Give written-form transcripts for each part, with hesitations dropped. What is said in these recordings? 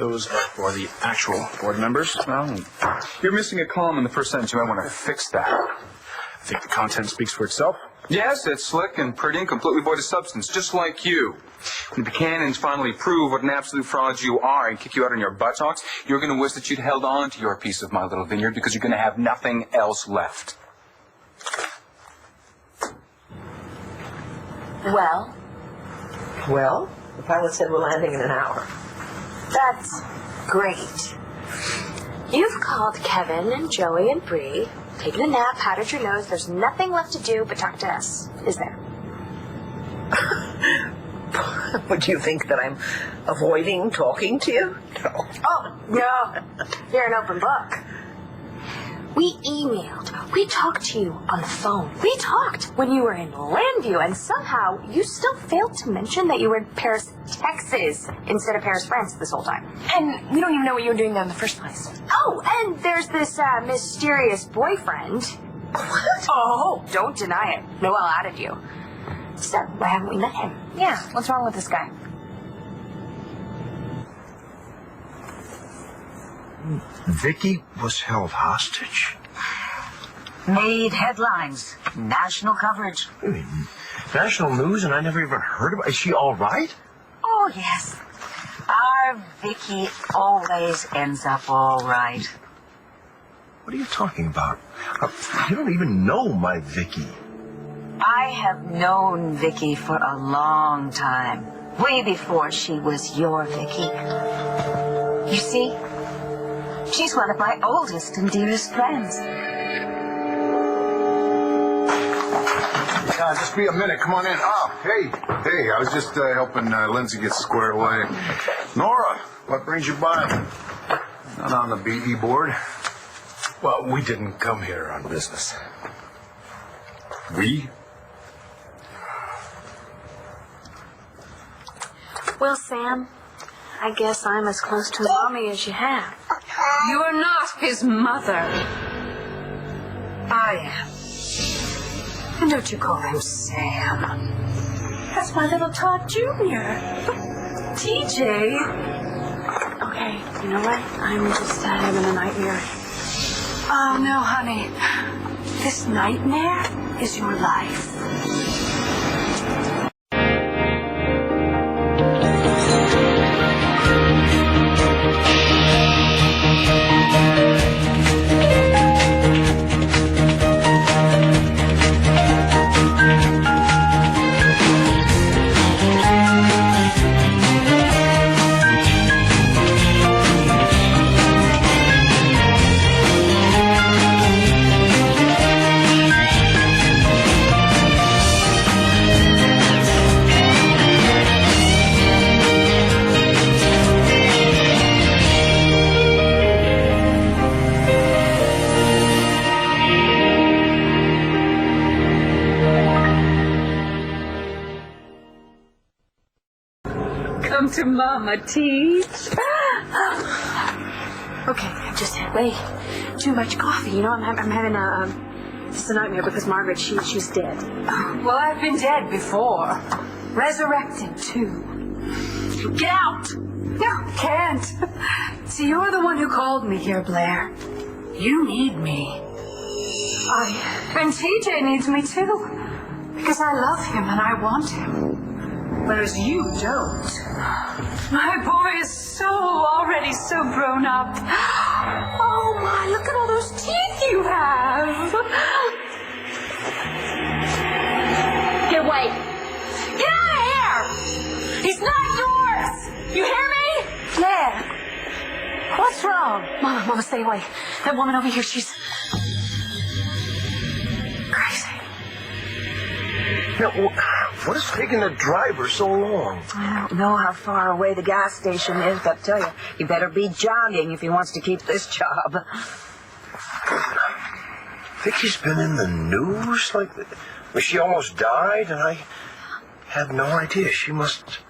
Those are for the actual board members. Well, you're missing a column in the first sentence. You might want to fix that. I think the content speaks for itself. Yes, it's slick and pretty and completely void of substance, just like you. When the Buchanans finally prove what an absolute fraud you are and kick you out on your buttocks, you're going to wish that you'd held on to your piece of my little vineyard because you're going to have nothing else left. Well? Well, the pilot said we're landing in an hour. That's great. You've called Kevin and Joey and Bree, taken a nap, powdered your nose. There's nothing left to do but talk to us, is there? Would you think that I'm avoiding talking to you? No. Oh, no. You're an open book. We emailed. We talked to you on the phone. We talked when you were in Landview, and somehow you still failed to mention that you were in Paris, Texas, instead of Paris, France this whole time. And we don't even know what you were doing there in the first place. Oh, and there's this mysterious boyfriend. What? Oh, don't deny it. Noel added you. So, why haven't we met him? Yeah, what's wrong with this guy? Vicky was held hostage. Made headlines, national coverage. I mean, national news, and I never even heard of it. Is she all right? Oh, yes. Our Vicky always ends up all right. What are you talking about? You don't even know my Vicky. I have known Vicky for a long time, way before she was your Vicky. You see, she's one of my oldest and dearest friends. Just be a minute. Come on in. Oh, hey. I was just helping Lindsay get squared away. Nora, what brings you by? Not on the BE board. Well, we didn't come here on business. We? Well, Sam, I guess I'm as close to Mommy as you have. You are not his mother. I am. And don't you call him Sam. That's my little Todd Jr. TJ. Okay, you know what? I'm just having a nightmare. Oh, no, honey. This nightmare is your life. Come to Mama, Teach. Okay, I just had way too much coffee. You know, I'm having just a nightmare because Margaret, she's dead. Well, I've been dead before. Resurrected, too. Get out! No, I can't. See, you're the one who called me here, Blair. You need me. And TJ needs me, too. Because I love him and I want him. Whereas you don't. My boy is already so grown up. Oh my, look at all those teeth you have. Get away. Get out of here! He's not yours! You hear me? Blair. What's wrong? Mama, stay away. That woman over here, she's crazy. Now, what is taking the driver so long? I don't know how far away the gas station is, but I tell you, he better be jogging if he wants to keep this job. Vicky's been in the news? Like, she almost died, and I had no idea. She must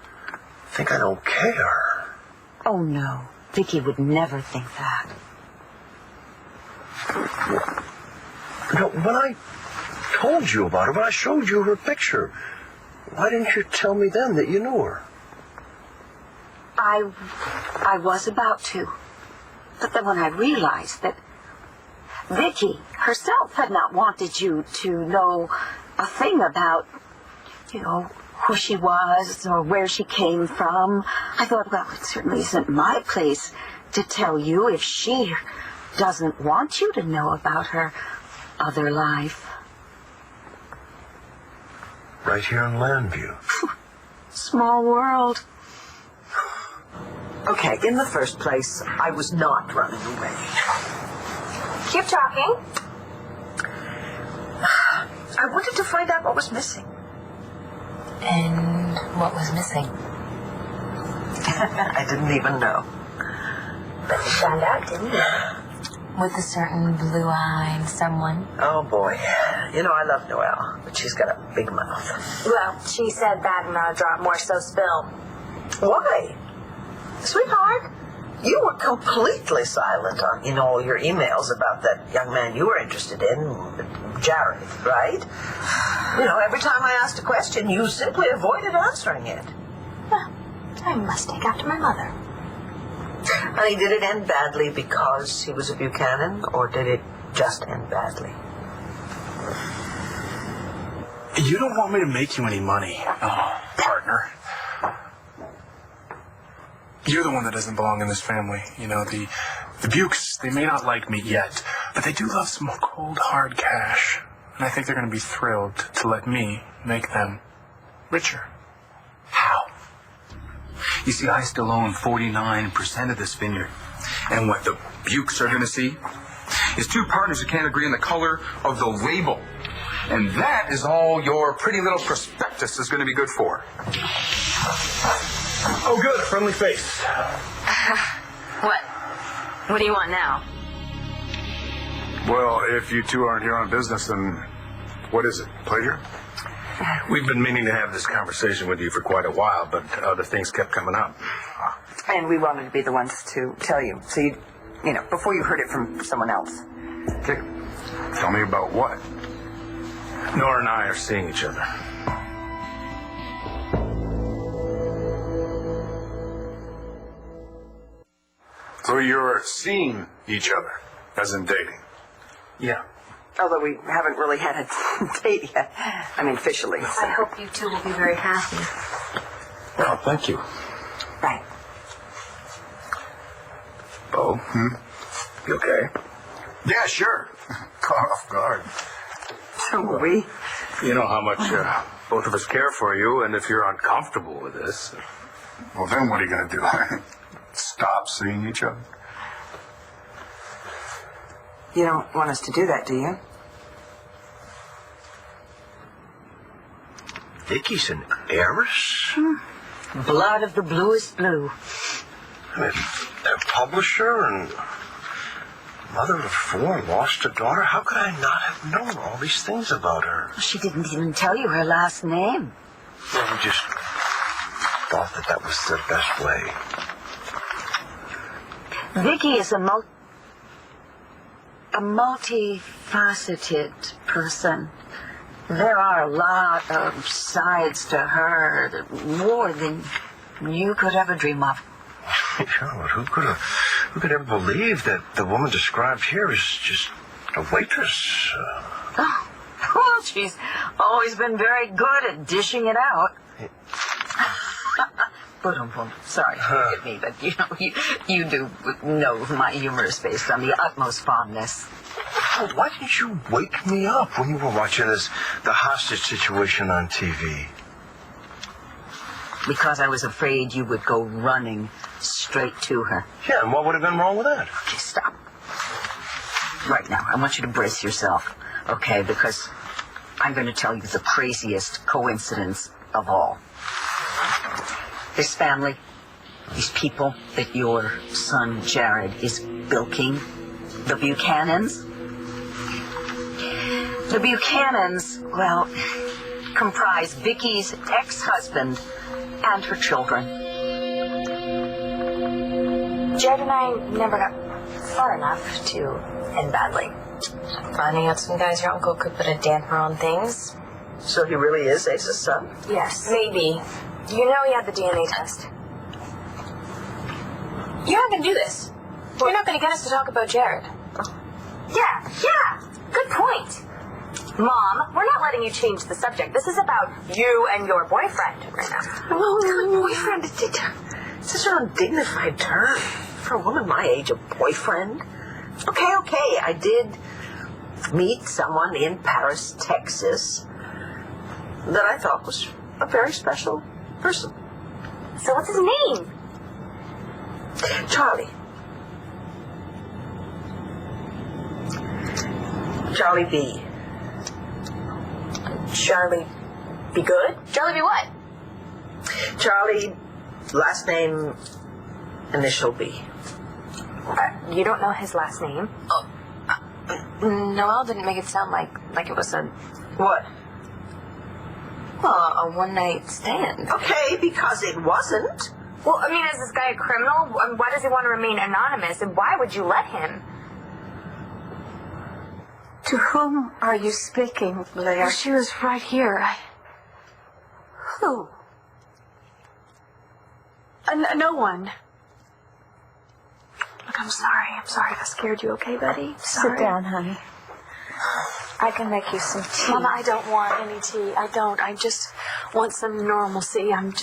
think I don't care. Oh, no. Vicky would never think that. No, when I told you about her, when I showed you her picture, why didn't you tell me then that you knew her? I was about to. But then when I realized that Vicky herself had not wanted you to know a thing about, who she was or where she came from, I thought, well, it certainly isn't my place to tell you if she doesn't want you to know about her other life. Right here in Landview. Small world. Okay, in the first place, I was not running away. Keep talking. I wanted to find out what was missing. And what was missing? I didn't even know. But you found out, didn't you? With a certain blue-eyed someone. Oh, boy. I love Noelle, but she's got a big mouth. Well, she said that and I'll drop more so spill. Why? Sweetheart, you were completely silent on, all your emails about that young man you were interested in, Jared, right? Every time I asked a question, you simply avoided answering it. Well, I must take after my mother. Honey, did it end badly because he was a Buchanan, or did it just end badly? You don't want me to make you any money, partner. You're the one that doesn't belong in this family. The Bukes, they may not like me yet, but they do love some cold, hard cash. And I think they're going to be thrilled to let me make them richer. How? You see, I still own 49% of this vineyard. And what the Bukes are going to see is two partners who can't agree on the color of the label. And that is all your pretty little prospectus is going to be good for. Oh, good. Friendly face. What? What do you want now? Well, if you two aren't here on business, then what is it? Pleasure? We've been meaning to have this conversation with you for quite a while, but other things kept coming up. And we wanted to be the ones to tell you, so before you heard it from someone else. Okay. Tell me about what? Nora and I are seeing each other. So you're seeing each other, as in dating? Yeah. Although we haven't really had a date yet. I mean, officially. I hope you two will be very happy. Well, thank you. Right. Bo, you okay? Yeah, sure. Caught off guard. So were we. You know how much both of us care for you, and if you're uncomfortable with this... Well, then what are you going to do? Stop seeing each other? You don't want us to do that, do you? Vicky's an heiress? Blood of the bluest blue. A publisher and mother of four, lost a daughter. How could I not have known all these things about her? She didn't even tell you her last name. Well, we just thought that was the best way. Vicky is a multifaceted person. There are a lot of sides to her, more than you could ever dream of. Yeah, but who could ever believe that the woman described here is just a waitress? Well, she's always been very good at dishing it out. Sorry, forgive me, but you do know my humor is based on the utmost fondness. Well, why didn't you wake me up when you were watching the hostage situation on TV? Because I was afraid you would go running straight to her. Yeah, and what would have been wrong with that? Okay, stop. Right now, I want you to brace yourself, okay? Because I'm going to tell you the craziest coincidence of all. This family, these people that your son Jared is bilking, the Buchanans. The Buchanans, well, comprise Vicky's ex-husband and her children. Jared and I never got far enough to end badly. Finding out some guys your uncle could put a damper on things. So he really is Ace's son? Yes. Maybe. You know he had the DNA test. You're not going to do this. You're not going to get us to talk about Jared. Yeah. Good point. Mom, we're not letting you change the subject. This is about you and your boyfriend right now. Oh, boyfriend. It's such an undignified term. For a woman my age, a boyfriend? Okay. I did meet someone in Paris, Texas, that I thought was a very special person. So what's his name? Charlie. Charlie B. Charlie Be Good? Charlie Be what? Charlie, last name, initial B. You don't know his last name? Noelle didn't make it sound like it was a... What? Well, a one-night stand. Okay, because it wasn't. Well, I mean, is this guy a criminal? Why does he want to remain anonymous? And why would you let him? To whom are you speaking, Blair? Well, she was right here. Who? No one. Look, I'm sorry. I'm sorry if I scared you, okay, buddy? Sorry. Sit down, honey. I can make you some tea. Mama, I don't want any tea. I don't. I just want some normalcy. I'm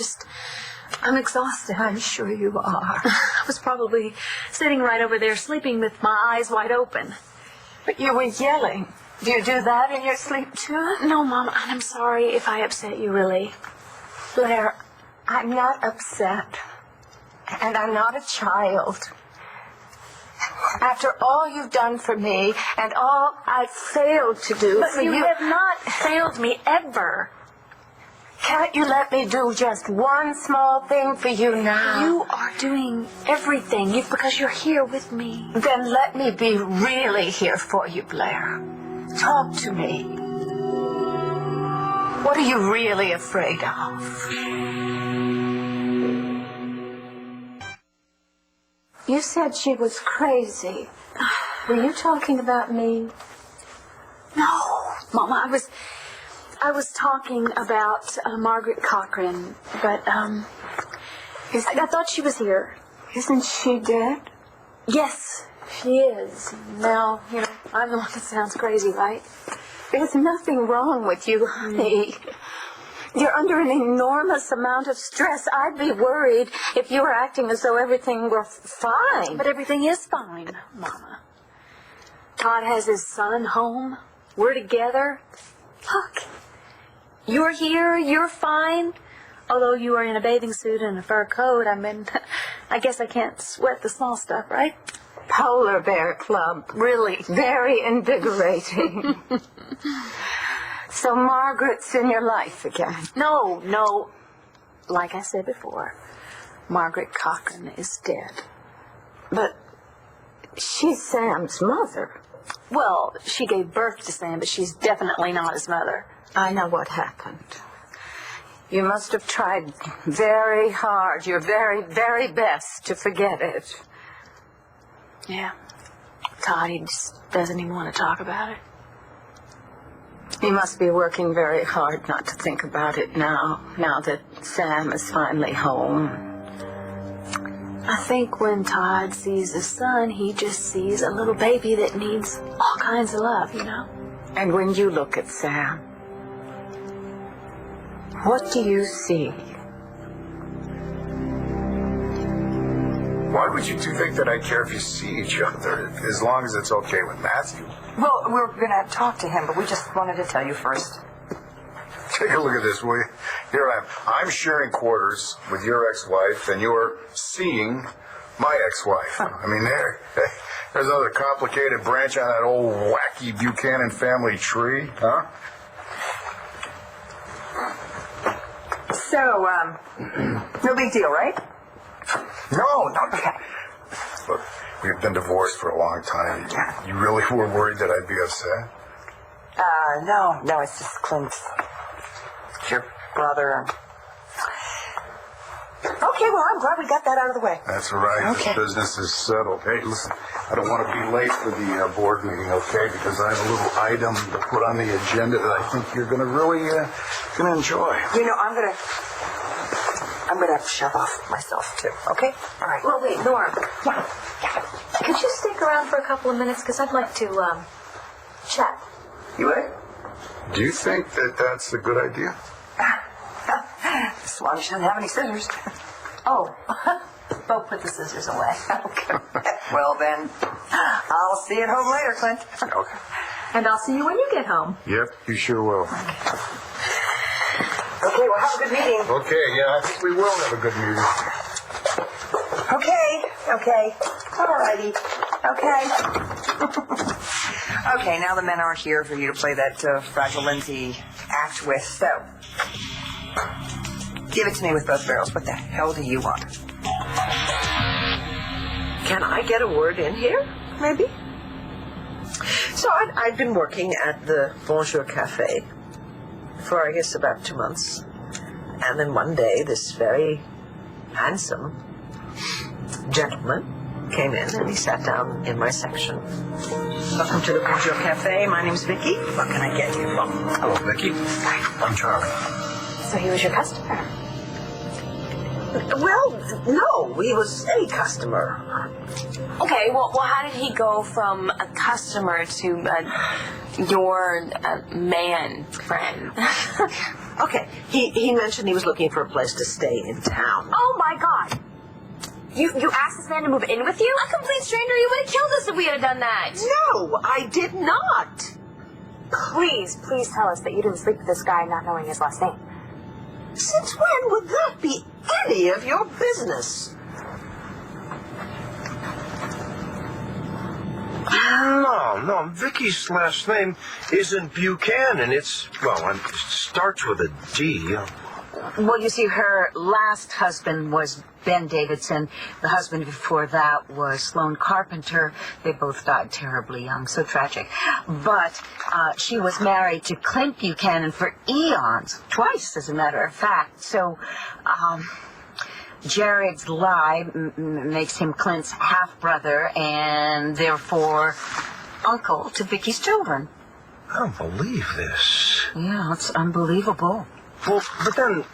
exhausted. I'm sure you are. I was probably sitting right over there sleeping with my eyes wide open. But you were yelling. Do you do that in your sleep, too? No, Mom, I'm sorry if I upset you, really. Blair, I'm not upset. And I'm not a child. After all you've done for me and all I've failed to do But for you you... have not failed me ever. Can't you let me do just one small thing for you now? You are doing everything because you're here with me. Then let me be really here for you, Blair. Talk to me. What are you really afraid of? You said she was crazy. Were you talking about me? No, Mama, I was talking about Margaret Cochran, but I thought she was here. Isn't she dead? Yes, she is. Now, I'm the one that sounds crazy, right? There's nothing wrong with you, honey. You're under an enormous amount of stress. I'd be worried if you were acting as though everything were fine. But everything is fine, Mama. Todd has his son home. We're together. Look, you're here. You're fine. Although you are in a bathing suit and a fur coat, I guess I can't sweat the small stuff, right? Polar Bear Club. Really, very invigorating. So Margaret's in your life again? No. Like I said before, Margaret Cochran is dead. But she's Sam's mother. Well, she gave birth to Sam, but she's definitely not his mother. I know what happened. You must have tried very hard, your very, very best to forget it. Yeah. Todd, he just doesn't even want to talk about it. You must be working very hard not to think about it now that Sam is finally home. I think when Todd sees his son, he just sees a little baby that needs all kinds of love, And when you look at Sam, what do you see? Why would you two think that I care if you see each other, as long as it's okay with Matthew? Well, we were going to talk to him, but we just wanted to tell you first. Take a look at this, will you? Here I am. I'm sharing quarters with your ex-wife, and you're seeing my ex-wife. I mean, there's another complicated branch on that old wacky Buchanan family tree, huh? So, no big deal, right? No. Okay. Look, we've been divorced for a long time. You really were worried that I'd be upset? No, it's just Clint. It's your brother. Okay, well, I'm glad we got that out of the way. That's right. Okay. The business is settled. Hey, listen, I don't want to be late for the board meeting, okay? Because I have a little item to put on the agenda that I think you're going to really gonna enjoy. I'm going to I'm going to have to shove off myself, too, okay? All right. Well, wait, Nora. Yeah. Could you stick around for a couple of minutes? Because I'd like to, chat. You would? Do you think that that's a good idea? As long as she doesn't have any scissors. Oh, Bo put the scissors away. Okay. Well, then, I'll see you at home later, Clint. Okay. And I'll see you when you get home. Yep, you sure will. Okay, well, have a good meeting. Okay, yeah, I think we will have a good meeting. Okay. All righty. Okay. Okay, now the men aren't here for you to play that Fragile Lindsay act with, so give it to me with both barrels. What the hell do you want? Can I get a word in here, maybe? So I'd been working at the Bonjour Cafe for, I guess, about 2 months. And then one day, this very handsome gentleman came in and he sat down in my section. Welcome to the Bonjour Cafe. My name's Vicky. What can I get you? Hello, Vicky. I'm Charlie. So he was your customer? Well, no, he was a customer. Okay, well, how did he go from a customer to your man friend? Okay, he mentioned he was looking for a place to stay in town. Oh, my God. You asked this man to move in with you? A complete stranger? You would have killed us if we had done that. No, I did not. Please tell us that you didn't sleep with this guy not knowing his last name. Since when would that be any of your business? No. Vicky's last name isn't Buchanan. It starts with a D. Well, you see, her last husband was Ben Davidson. The husband before that was Sloane Carpenter. They both died terribly young, so tragic. But she was married to Clint Buchanan for eons, twice, as a matter of fact. So Jared's lie makes him Clint's half-brother and therefore uncle to Vicky's children. I don't believe this. Yeah, it's unbelievable. Well, but then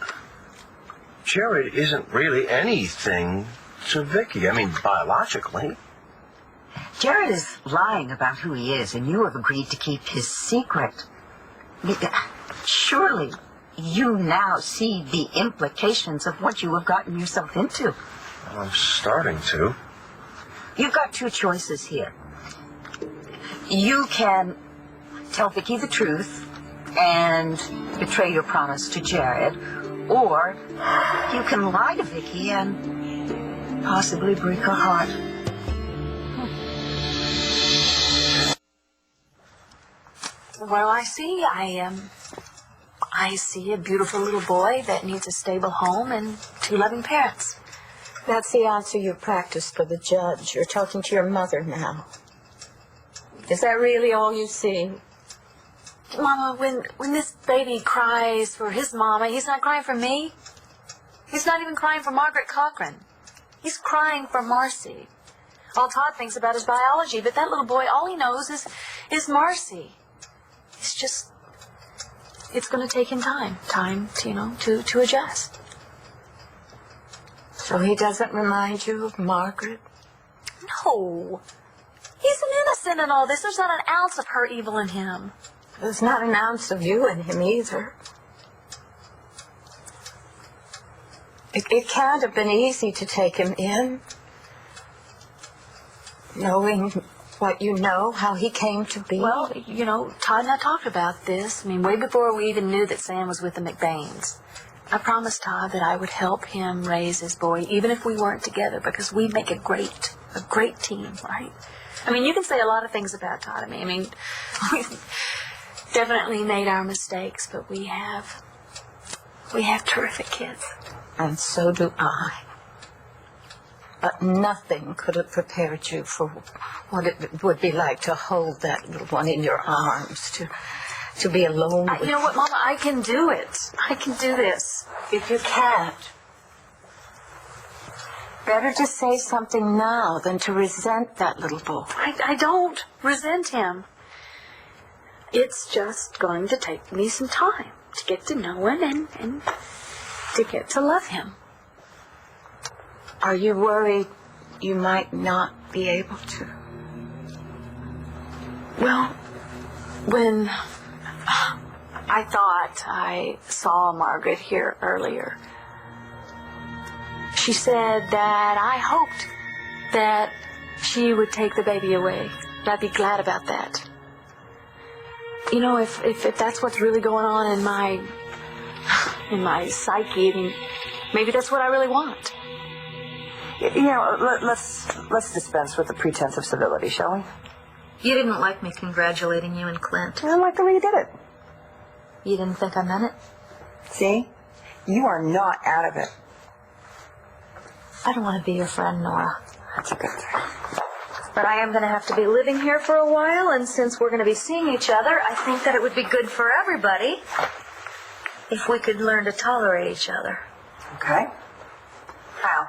Jared isn't really anything to Vicky. I mean, biologically. Jared is lying about who he is, and you have agreed to keep his secret. Surely you now see the implications of what you have gotten yourself into. Well, I'm starting to. You've got two choices here. You can tell Vicky the truth and betray your promise to Jared, or you can lie to Vicky and possibly break her heart. Well, I see a beautiful little boy that needs a stable home and 2 loving parents. That's the answer you practiced for the judge. You're talking to your mother now. Is that really all you see? Mama, when this baby cries for his mama, he's not crying for me. He's not even crying for Margaret Cochran. He's crying for Marcy. All Todd thinks about is biology, but that little boy, all he knows is Marcy. It's going to take him time to adjust. So he doesn't remind you of Margaret? No. He's an innocent in all this. There's not an ounce of her evil in him. There's not an ounce of you in him either. It can't have been easy to take him in, knowing what you know, how he came to be. Well, Todd and I talked about this. I mean, way before we even knew that Sam was with the McBains. I promised Todd that I would help him raise his boy, even if we weren't together, because we make a great team, right? I mean, you can say a lot of things about Todd. I mean, we've definitely made our mistakes, but we have terrific kids. And so do I. But nothing could have prepared you for what it would be like to hold that little one in your arms, to be alone with You know what, Mama? I can do it. I can do this. If you can't, better to say something now than to resent that little boy. I don't resent him. It's just going to take me some time to get to know him and to get to love him. Are you worried you might not be able to? Well, when I thought I saw Margaret here earlier, she said that I hoped that she would take the baby away. I'd be glad about that. You know, if that's what's really going on in my psyche, then maybe that's what I really want. You know, let's dispense with the pretense of civility, shall we? You didn't like me congratulating you and Clint. I don't like the way you did it. You didn't think I meant it? See? You are not out of it. I don't want to be your friend, Nora. That's a good thing. But I am going to have to be living here for a while, and since we're going to be seeing each other, I think that it would be good for everybody if we could learn to tolerate each other. Okay. How?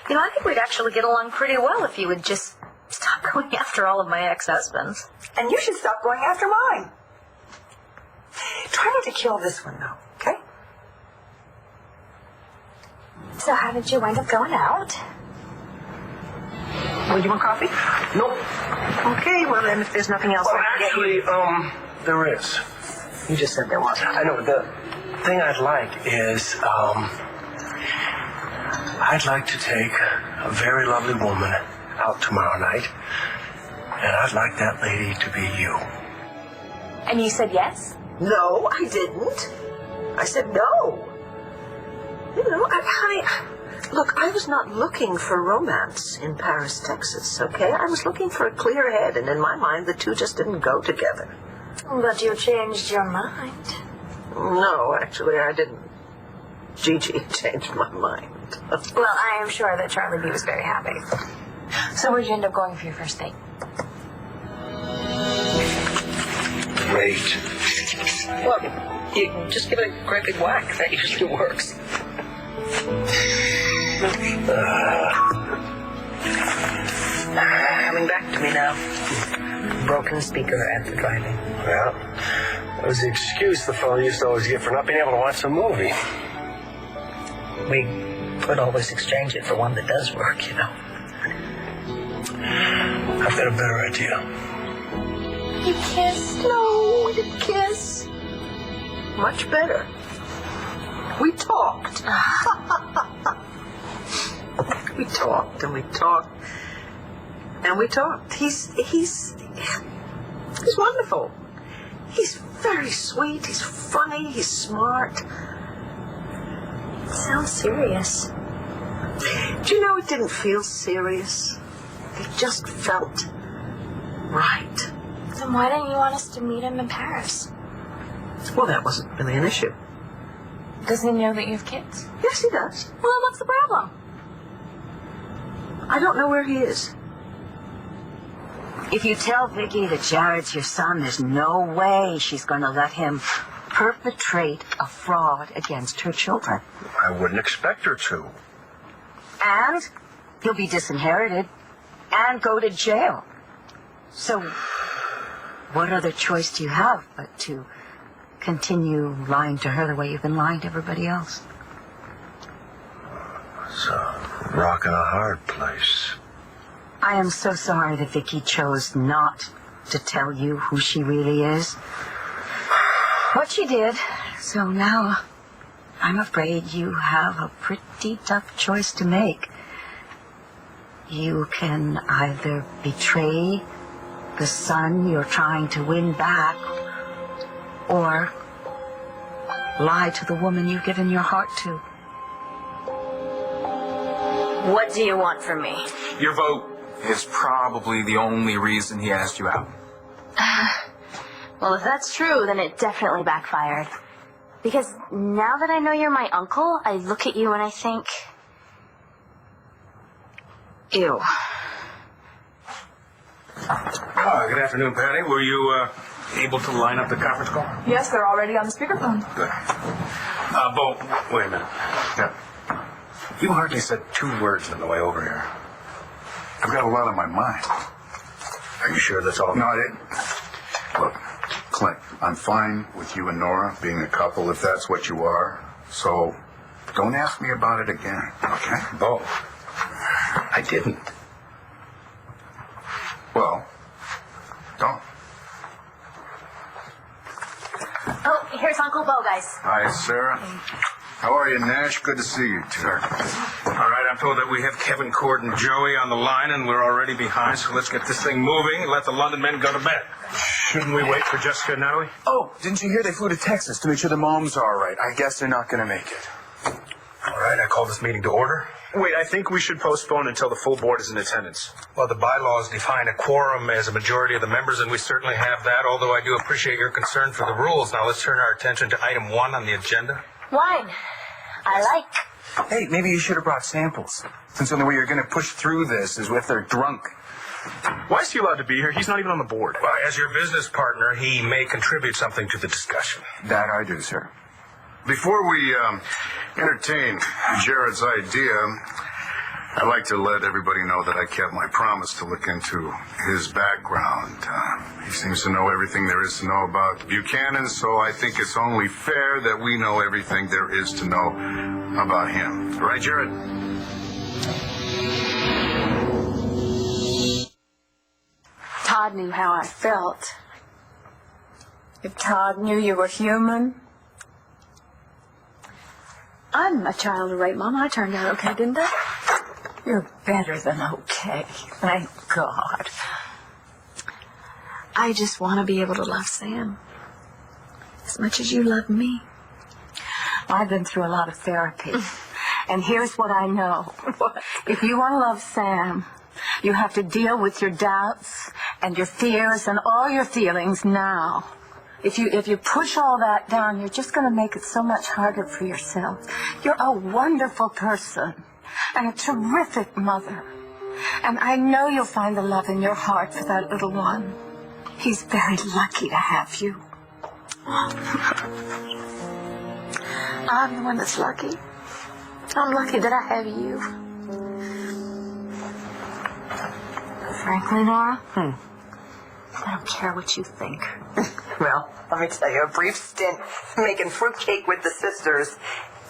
You know, I think we'd actually get along pretty well if you would just stop going after all of my ex-husbands. And you should stop going after mine. Try not to kill this one, though, okay? So how did you wind up going out? Well, you want coffee? Nope. Okay, well then, if there's nothing else Well, I can get you... actually, there is. You just said there was. I know. The thing I'd like is, I'd like to take a very lovely woman out tomorrow night, and I'd like that lady to be you. And you said yes? No, I didn't. I said no. You know, look, I was not looking for romance in Paris, Texas, okay? I was looking for a clear head, and in my mind, the two just didn't go together. But you changed your mind. No, actually, I didn't. Gigi changed my mind. Well, I am sure that Charlie B was very happy. So where'd you end up going for your first date? Great. Look, you can just give it a great big whack. That usually works. Coming back to me now. Broken speaker at the drive-in. Well, that was the excuse the fellow used to always get for not being able to watch a movie. We could always exchange it for one that does work, you know. I've got a better idea. You kiss? No, we didn't kiss. Much better. We talked. We talked and we talked and we talked. He's wonderful. He's very sweet. He's funny. He's smart. Sounds serious. Do you know, it didn't feel serious. It just felt right. Then why didn't you want us to meet him in Paris? Well, that wasn't really an issue. Does he know that you have kids? Yes, he does. Well, what's the problem? I don't know where he is. If you tell Vicky that Jared's your son, there's no way she's going to let him perpetrate a fraud against her children. I wouldn't expect her to. And he'll be disinherited and go to jail. So what other choice do you have but to continue lying to her the way you've been lying to everybody else? It's a rock and a hard place. I am so sorry that Vicky chose not to tell you who she really is. But she did. So now I'm afraid you have a pretty tough choice to make. You can either betray the son you're trying to win back, or lie to the woman you've given your heart to. What do you want from me? Your vote is probably the only reason he asked you out. Well, if that's true, then it definitely backfired. Because now that I know you're my uncle, I look at you and I think, ew. Good afternoon, Patty. Were you able to line up the conference call? Yes, they're already on the speakerphone. Good. Bo, wait a minute. Yeah. You hardly said 2 words on the way over here. I've got a lot on my mind. Are you sure that's all? No, I didn't. Look, Clint, I'm fine with you and Nora being a couple if that's what you are. So Don't ask me about it again, okay? Bo, I didn't. Well, don't. Oh, here's Uncle Bo, guys. Hi, Sarah. How are you, Nash? Good to see you, too. All right, I'm told that we have Kevin, Cord, and Joey on the line, and we're already behind, so let's get this thing moving and let the London men go to bed. Shouldn't we wait for Jessica and Natalie? Oh, didn't you hear they flew to Texas to make sure the moms are all right? I guess they're not going to make it. All right, I call this meeting to order. Wait, I think we should postpone until the full board is in attendance. Well, the bylaws define a quorum as a majority of the members, and we certainly have that, although I do appreciate your concern for the rules. Now, let's turn our attention to item 1 on the agenda. Wine. I like. Hey, maybe you should have brought samples. Since the only way you're going to push through this is if they're drunk. Why is he allowed to be here? He's not even on the board. Well, as your business partner, he may contribute something to the discussion. That I do, sir. Before we entertain Jared's idea, I'd like to let everybody know that I kept my promise to look into his background. He seems to know everything there is to know about Buchanan, so I think it's only fair that we know everything there is to know about him. Right, Jared? Todd knew how I felt. If Todd knew you were human. I'm a child of rape, Mom. I turned out okay, didn't I? You're better than okay. Thank God. I just want to be able to love Sam as much as you love me. I've been through a lot of therapy. And here's what I know. If you want to love Sam, you have to deal with your doubts and your fears and all your feelings now. If you push all that down, you're just going to make it so much harder for yourself. You're a wonderful person and a terrific mother. And I know you'll find the love in your heart for that little one. He's very lucky to have you. I'm the one that's lucky. I'm lucky that I have you. Frankly, Nora, I don't care what you think. Well, let me tell you, a brief stint making fruitcake with the sisters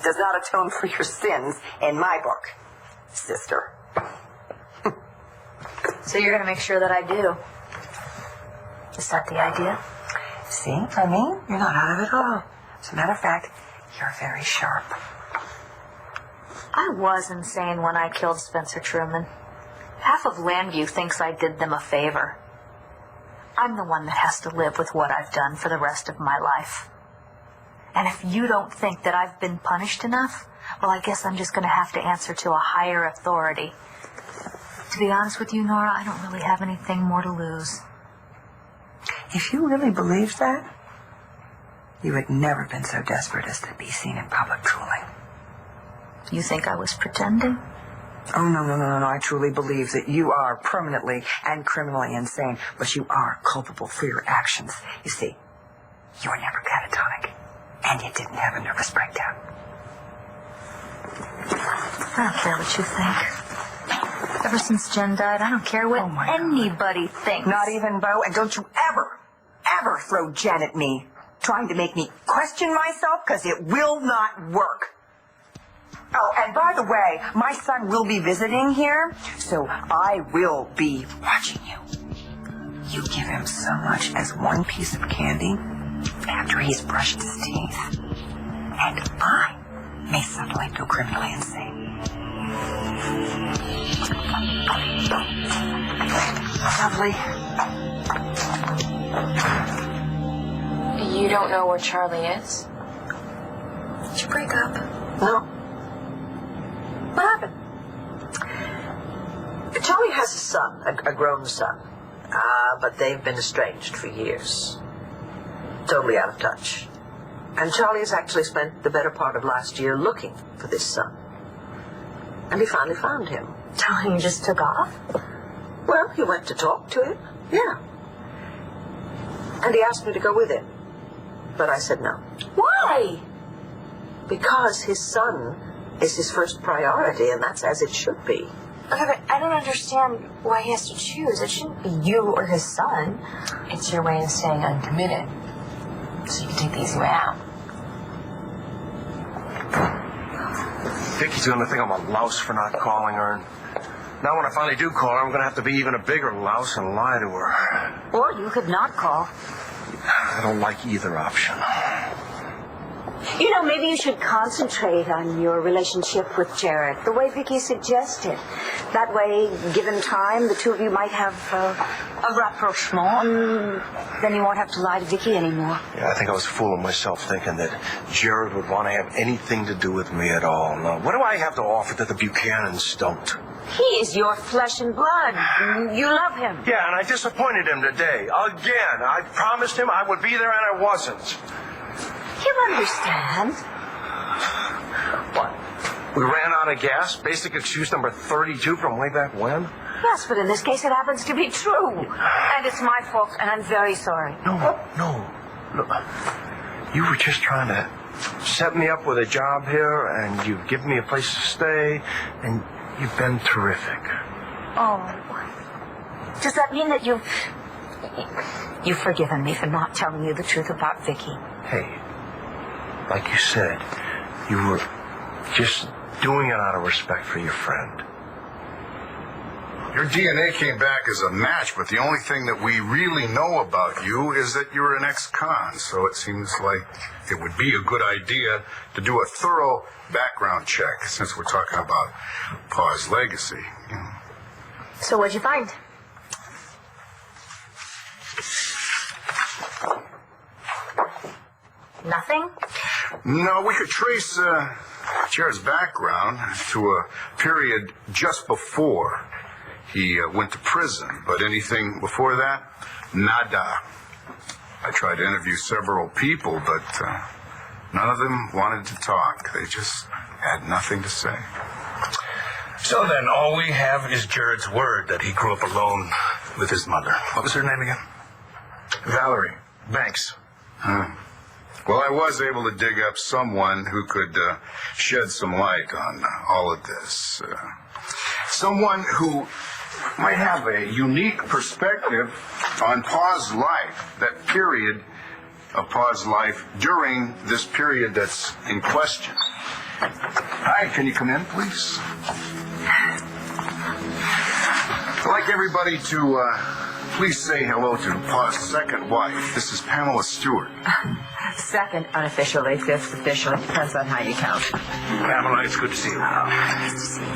does not atone for your sins in my book, sister. So you're going to make sure that I do. Is that the idea? See, I mean, you're not out of it all. As a matter of fact, you're very sharp. I was insane when I killed Spencer Truman. Half of Lambview thinks I did them a favor. I'm the one that has to live with what I've done for the rest of my life. And if you don't think that I've been punished enough, well, I guess I'm just going to have to answer to a higher authority. To be honest with you, Nora, I don't really have anything more to lose. If you really believed that, you had never been so desperate as to be seen in public drooling. You think I was pretending? Oh, no. I truly believe that you are permanently and criminally insane, but you are culpable for your actions. You see, you were never catatonic, and you didn't have a nervous breakdown. I don't care what you think. Ever since Jen died, I don't care what anybody thinks. Not even Bo, and don't you ever throw Jen at me, trying to make me question myself, because it will not work. Oh, and by the way, my son will be visiting here, so I will be watching you. You give him so much as one piece of candy after he's brushed his teeth, and I may suddenly go criminally insane. Lovely. You don't know where Charlie is? Did you break up? No. What happened? Charlie has a son, a grown son. But they've been estranged for years. Totally out of touch. And Charlie has actually spent the better part of last year looking for this son. And he finally found him. Charlie just took off? Well, he went to talk to him. Yeah. And he asked me to go with him. But I said no. Why? Because his son is his first priority, and that's as it should be. Okay, but I don't understand why he has to choose. It shouldn't be you or his son. It's your way of staying uncommitted, so you can take the easy way out. Vicky's gonna think I'm a louse for not calling her. And now when I finally do call her, I'm gonna have to be even a bigger louse and lie to her. Or you could not call. I don't like either option. You know, maybe you should concentrate on your relationship with Jared, the way Vicky suggested. That way, given time, the two of you might have a rapprochement, and then you won't have to lie to Vicky anymore. Yeah, I think I was fooling myself thinking that Jared would want to have anything to do with me at all. No, what do I have to offer that the Buchanans don't? He is your flesh and blood. You love him. Yeah, and I disappointed him today. Again, I promised him I would be there, and I wasn't. You understand. What? We ran out of gas? Basic excuse number 32 from way back when? Yes, but in this case it happens to be true. And it's my fault, and I'm very sorry. No. Look, you were just trying to set me up with a job here, and you've given me a place to stay, and you've been terrific. Oh. Does that mean that you've forgiven me for not telling you the truth about Vicky? Hey, like you said, you were just doing it out of respect for your friend. Your DNA came back as a match, but the only thing that we really know about you is that you're an ex-con, so it seems like it would be a good idea to do a thorough background check, since we're talking about Pa's legacy. You know. So what'd you find? Nothing? No, we could trace Jared's background to a period just before he went to prison, but anything before that, nada. I tried to interview several people, but none of them wanted to talk. They just had nothing to say. So then, all we have is Jared's word that he grew up alone with his mother. What was her name again? Valerie. Banks. Well, I was able to dig up someone who could shed some light on all of this. Someone who might have a unique perspective on Pa's life, that period of Pa's life during this period that's in question. Hi, can you come in, please? I'd like everybody to please say hello to Pa's second wife. This is Pamela Stewart. Second unofficially, fifth officially. Depends on how you count. Pamela, it's good to see you. Nice to see you.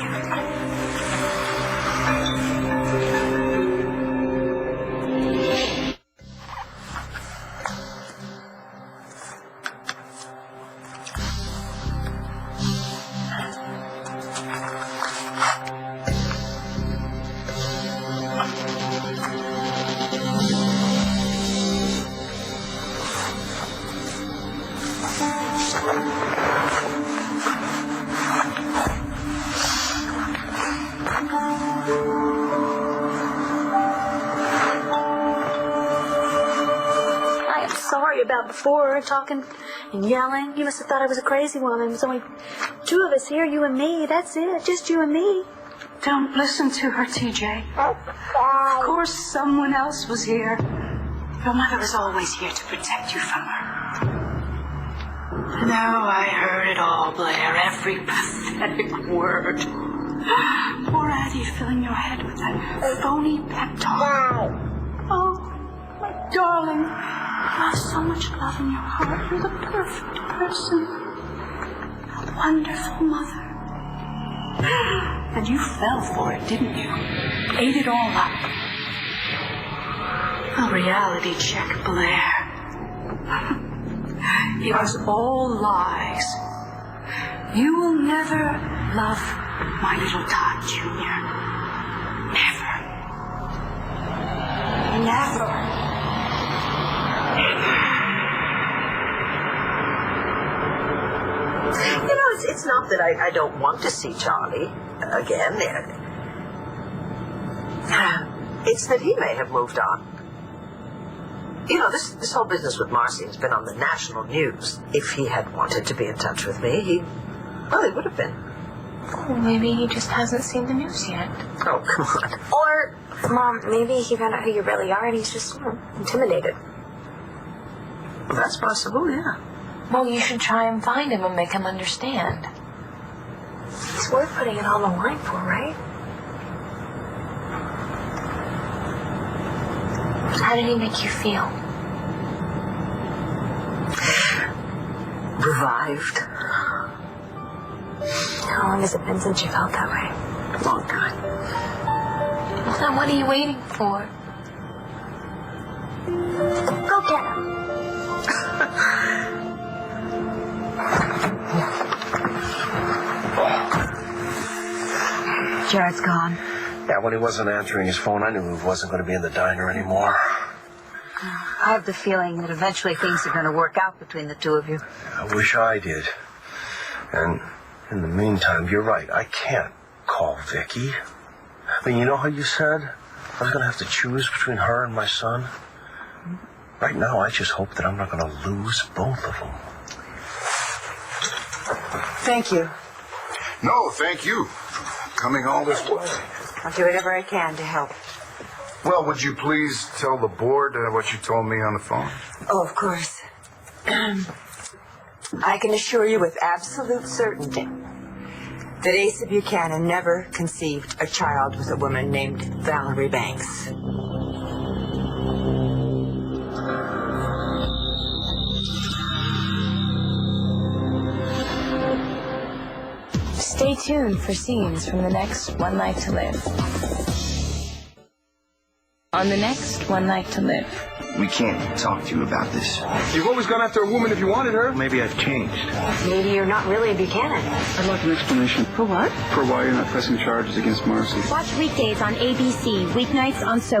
About before, talking and yelling. You must have thought I was a crazy woman. There's only two of us here, you and me. That's it, just you and me. Don't listen to her, TJ. Of course someone else was here. Your mother was always here to protect you from her. No, I heard it all, Blair. Every pathetic word. Poor Addie filling your head with that phony pep talk. Oh, my darling. You have so much love in your heart. You're the perfect person. A wonderful mother. And you fell for it, didn't you? Ate it all up. A reality check, Blair. It was all lies. You will never love my little Todd Jr. Never. Never. You know, it's not that I don't want to see Charlie again. It's that he may have moved on. You know, this whole business with Marcy has been on the national news. If he had wanted to be in touch with me, he would have been. Well, maybe he just hasn't seen the news yet. Oh, come on. Or, Mom, maybe he found out who you really are and he's just intimidated. Well, that's possible, yeah. Well, you should try and find him and make him understand. It's worth putting it on the line for, right? How did he make you feel? Revived. How long has it been since you felt that way? Long time. Well, then what are you waiting for? Go get him. Jared's gone. Yeah, when he wasn't answering his phone, I knew he wasn't going to be in the diner anymore. I have the feeling that eventually things are going to work out between the two of you. I wish I did. And in the meantime, you're right. I can't call Vicky. I mean, you know how you said I was going to have to choose between her and my son? Right now, I just hope that I'm not going to lose both of them. Thank you. No, thank you. Coming all this way. I'll do whatever I can to help. Well, would you please tell the board what you told me on the phone? Oh, of course. I can assure you with absolute certainty that Asa Buchanan never conceived a child with a woman named Valerie Banks. Stay tuned for scenes from the next One Life to Live. On the next One Life to Live. We can't talk to you about this. You've always gone after a woman if you wanted her. Maybe I've changed. Maybe you're not really a Buchanan. I'd like an explanation. For what? For why you're not pressing charges against Marcy. Watch weekdays on ABC, weeknights on